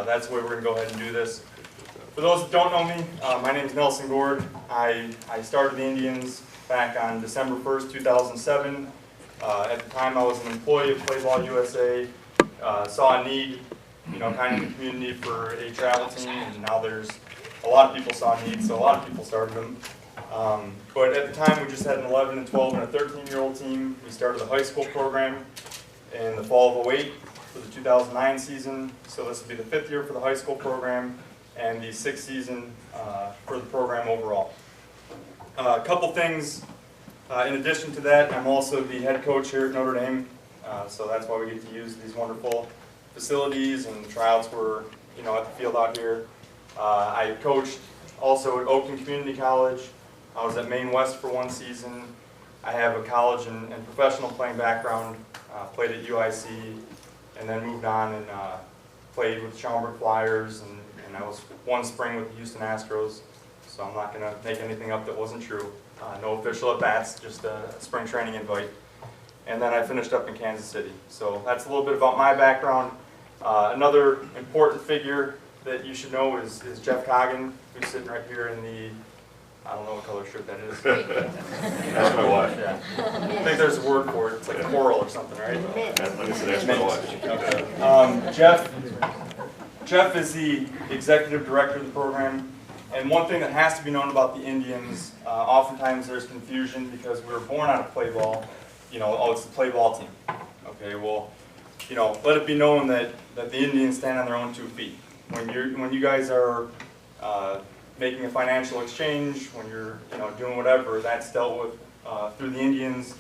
that's the way we're going to go ahead and do this. For those that don't know me, my name is Nelson Gord. I started the Indians back on December 1st, 2007. At the time I was an employee of Play Ball USA, saw a need, kind of in the community for a travel team, and now there's a lot of people saw a need, so a lot of people started them. But at the time we just had an 11 and 12 and a 13-year-old team. We started the high school program in the fall of 2008 for the 2009 season, so this will be the 5th year for the high school program and the 6th season for the program overall. A couple things in addition to that, I'm also the head coach here at Notre Dame, so that's why we get to use these wonderful facilities, and tryouts were at the field out here. I coached also at Oakland Community College. I was at Maine West for 1 season. I have a college and professional playing background, played at UIC, and then moved on and played with the Schaumburg Flyers, and I was 1 spring with the Houston Astros, so I'm not going to make anything up that wasn't true. No official at-bats, just a spring training invite. And then I finished up in Kansas City. So that's a little bit about my background. Another important figure that you should know is Jeff Coggin, who's sitting right here in the, I don't know what color shirt that is. That's my wife. Yeah. I think there's a word for it. It's like coral or something, right? That's my wife. Okay. Jeff is the executive director of the program. And one thing that has to be known about the Indians, oftentimes there's confusion because we were born out of play ball. Oh, it's the play ball team. Okay, well, let it be known that the Indians stand on their own 2 feet. When you guys are making a financial exchange, when you're doing whatever, that's dealt with through the Indians.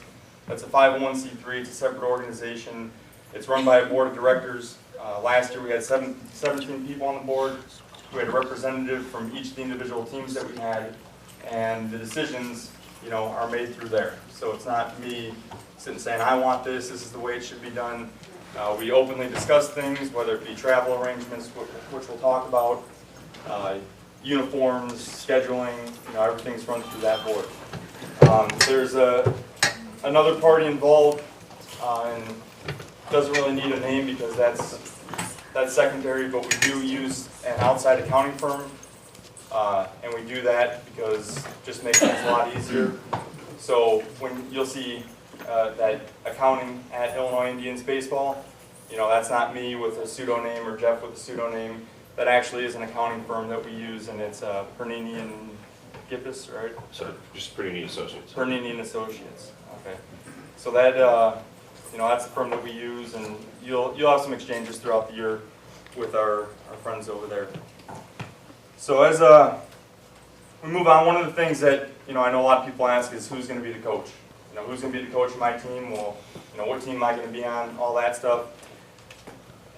That's a 501c3. It's a separate organization. It's run by a board of directors. Last year we had 17 people on the board. We had a representative from each of the individual teams that we had, and the decisions are made through there. So it's not me sitting saying, I want this is the way it should be done. We openly discuss things, whether it be travel arrangements, which we'll talk about, uniforms, scheduling, everything's run through that board. There's another party involved, and doesn't really need a name because that's secondary, but we do use an outside accounting firm, and we do that because it just makes things a lot easier. So when you'll see that accounting at Illinois Indians baseball, that's not me with a pseudonym or Jeff with a pseudonym. That actually is an accounting firm that we use, and it's Pernini and Gippus, right? So just Pernini Associates. Pernini and Associates. Okay. So that that's the firm that we use, and you'll have some exchanges throughout the year with our friends over there. So as we move on, one of the things that I know a lot of people ask is who's going to be the coach. Who's going to be the coach of my team? Well, what team am I going to be on? All that stuff.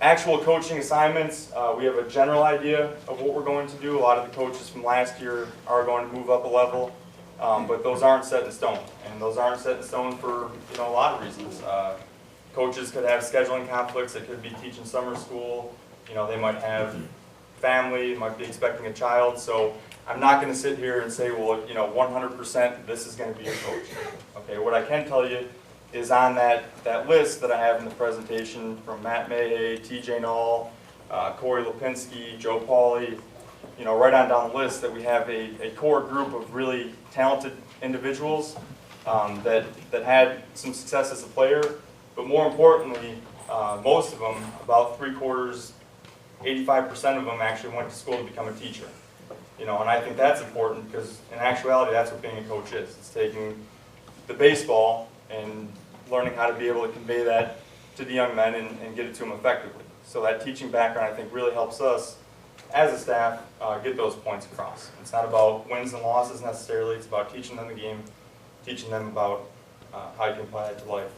Actual coaching assignments, we have a general idea of what we're going to do. A lot of the coaches from last year are going to move up a level, but those aren't set in stone. And those aren't set in stone for a lot of reasons. Coaches could have scheduling conflicts. They could be teaching summer school. They might have family, might be expecting a child. So I'm not going to sit here and say, well, 100% this is going to be your coach. Okay, what I can tell you is on that list that I have in the presentation from Matt Mayhay, TJ Knoll, Corey Lipinski, Joe Pauly, right on down the list, that we have a core group of really talented individuals that had some success as a player, but more importantly, most of them, about 3/4, 85% of them actually went to school to become a teacher. And I think that's important because in actuality that's what being a coach is. It's taking the baseball and learning how to be able to convey that to the young men and get it to them effectively. So that teaching background I think really helps us as a staff get those points across. It's not about wins and losses necessarily, it's about teaching them the game, teaching them about how you can apply it to life.